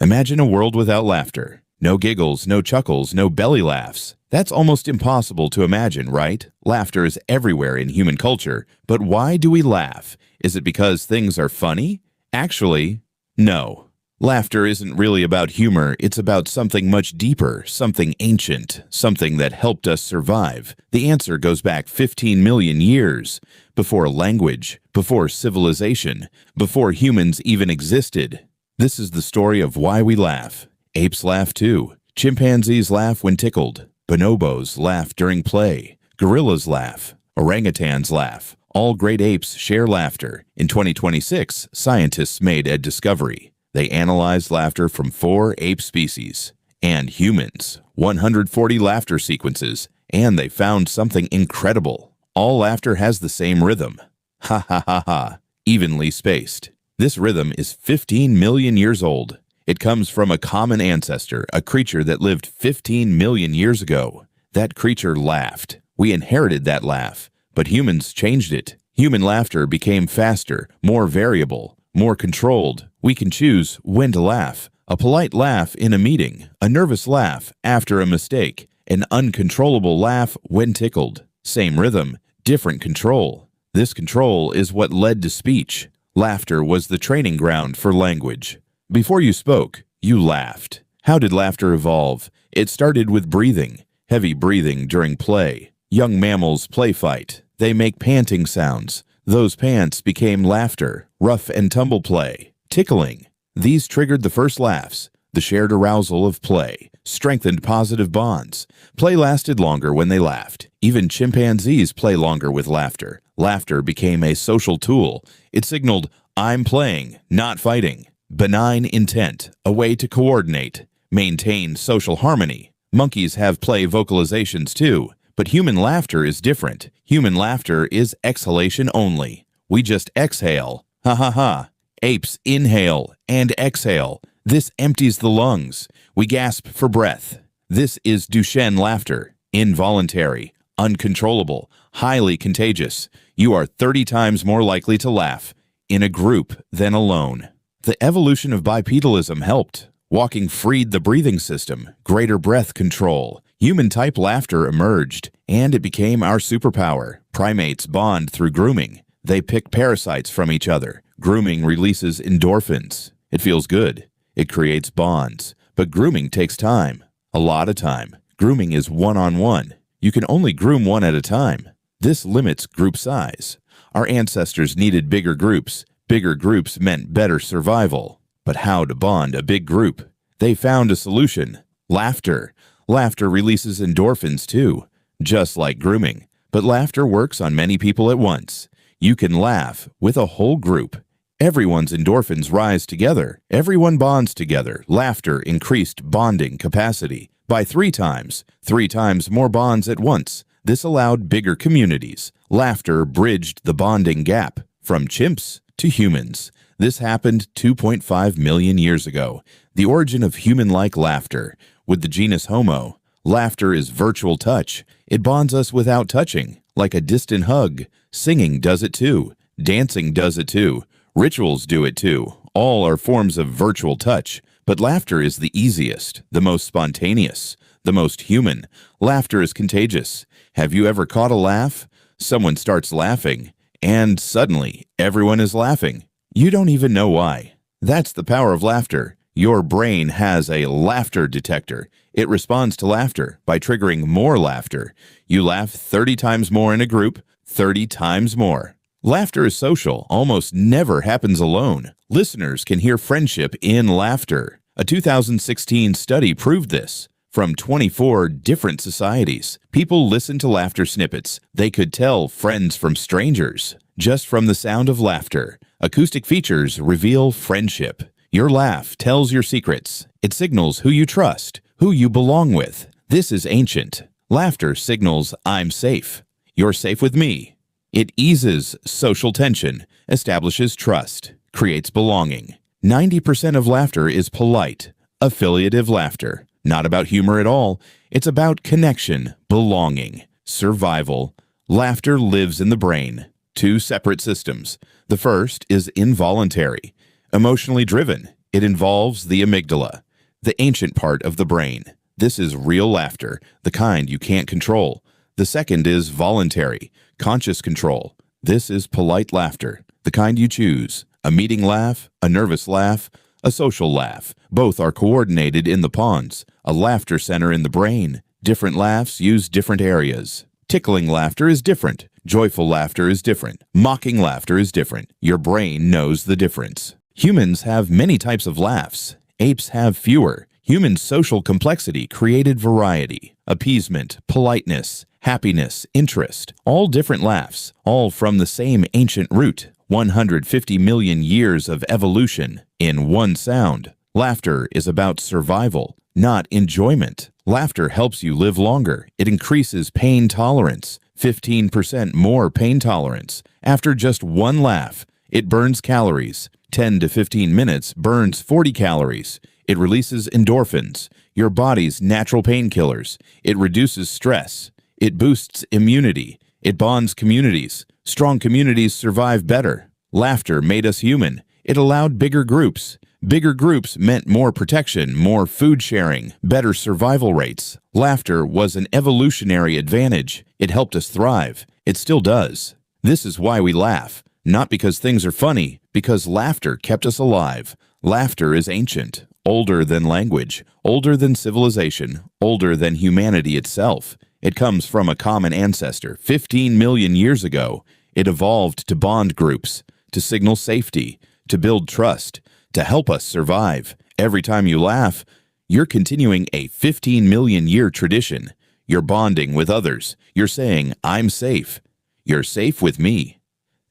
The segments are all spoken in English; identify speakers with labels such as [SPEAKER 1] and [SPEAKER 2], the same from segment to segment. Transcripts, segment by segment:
[SPEAKER 1] Imagine a world without laughter. No giggles, no chuckles, no belly laughs. That's almost impossible to imagine, right? Laughter is everywhere in human culture, but why do we laugh? Is it because things are funny? Actually, no. Laughter isn't really about humor, it's about something much deeper, something ancient, something that helped us survive. The answer goes back 15 million years, before language, before civilization, before humans even existed. This is the story of why we laugh. Apes laugh too. Chimpanzees laugh when tickled. Bonobos laugh during play. Gorillas laugh. Orangutans laugh. All great apes share laughter. In 2026, scientists made a discovery. They analyzed laughter from 4 ape species and humans, 140 laughter sequences, and they found something incredible. All laughter has the same rhythm. Ha ha ha ha, evenly spaced. This rhythm is 15 million years old. It comes from a common ancestor, a creature that lived 15 million years ago. That creature laughed. We inherited that laugh, but humans changed it. Human laughter became faster, more variable, more controlled. We can choose when to laugh. A polite laugh in a meeting, a nervous laugh after a mistake, an uncontrollable laugh when tickled. Same rhythm, different control. This control is what led to speech. Laughter was the training ground for language. Before you spoke, you laughed. How did laughter evolve? It started with breathing, heavy breathing during play. Young mammals play fight. They make panting sounds. Those pants became laughter, rough and tumble play, tickling. These triggered the first laughs. The shared arousal of play strengthened positive bonds. Play lasted longer when they laughed. Even chimpanzees play longer with laughter. Laughter became a social tool. It signaled, I'm playing, not fighting. Benign intent, a way to coordinate, maintain social harmony. Monkeys have play vocalizations too, but human laughter is different. Human laughter is exhalation only. We just exhale. Ha ha ha. Apes inhale and exhale. This empties the lungs. We gasp for breath. This is Duchenne laughter. Involuntary, uncontrollable, highly contagious. You are 30 times more likely to laugh in a group than alone. The evolution of bipedalism helped. Walking freed the breathing system, greater breath control. Human-type laughter emerged, and it became our superpower. Primates bond through grooming. They pick parasites from each other. Grooming releases endorphins. It feels good. It creates bonds. But grooming takes time. A lot of time. Grooming is one-on-one. You can only groom one at a time. This limits group size. Our ancestors needed bigger groups. Bigger groups meant better survival. But how to bond a big group? They found a solution. Laughter. Laughter releases endorphins too, just like grooming. But laughter works on many people at once. You can laugh with a whole group. Everyone's endorphins rise together. Everyone bonds together. Laughter increased bonding capacity by 3 times. 3 times more bonds at once. This allowed bigger communities. Laughter bridged the bonding gap from chimps to humans. This happened 2.5 million years ago. The origin of human-like laughter. With the genus Homo, laughter is virtual touch. It bonds us without touching, like a distant hug. Singing does it too. Dancing does it too. Rituals do it too. All are forms of virtual touch. But laughter is the easiest, the most spontaneous, the most human. Laughter is contagious. Have you ever caught a laugh? Someone starts laughing, and suddenly everyone is laughing. You don't even know why. That's the power of laughter. Your brain has a laughter detector. It responds to laughter by triggering more laughter. You laugh 30 times more in a group, 30 times more. Laughter is social, almost never happens alone. Listeners can hear friendship in laughter. A 2016 study proved this. From 24 different societies, people listened to laughter snippets. They could tell friends from strangers just from the sound of laughter. Acoustic features reveal friendship. Your laugh tells your secrets. It signals who you trust, who you belong with. This is ancient. Laughter signals I'm safe. You're safe with me. It eases social tension, establishes trust, creates belonging. 90% of laughter is polite, affiliative laughter. Not about humor at all. It's about connection, belonging, survival. Laughter lives in the brain. 2 separate systems. The first is involuntary, emotionally driven. It involves the amygdala, the ancient part of the brain. This is real laughter, the kind you can't control. The second is voluntary, conscious control. This is polite laughter, the kind you choose. A meeting laugh, a nervous laugh, a social laugh. Both are coordinated in the pons, a laughter center in the brain. Different laughs use different areas. Tickling laughter is different. Joyful laughter is different. Mocking laughter is different. Your brain knows the difference. Humans have many types of laughs. Apes have fewer. Human social complexity created variety, appeasement, politeness, happiness, interest. All different laughs, all from the same ancient root. 150 million years of evolution in one sound. Laughter is about survival, not enjoyment. Laughter helps you live longer. It increases pain tolerance, 15% more pain tolerance. After just one laugh, it burns calories. 10 to 15 minutes burns 40 calories. It releases endorphins, your body's natural painkillers. It reduces stress. It boosts immunity. It bonds communities. Strong communities survive better. Laughter made us human. It allowed bigger groups. Bigger groups meant more protection, more food sharing, better survival rates. Laughter was an evolutionary advantage. It helped us thrive. It still does. This is why we laugh. Not because things are funny, because laughter kept us alive. Laughter is ancient, older than language, older than civilization, older than humanity itself. It comes from a common ancestor 15 million years ago. It evolved to bond groups, to signal safety, to build trust, to help us survive. Every time you laugh, you're continuing a 15 million year tradition. You're bonding with others. You're saying, I'm safe. You're safe with me.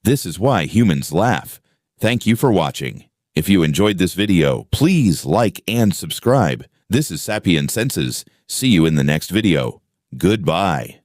[SPEAKER 1] This is why humans laugh. Thank you for watching. If you enjoyed this video, please like and subscribe. This is Sapien Senses. See you in the next video. Goodbye.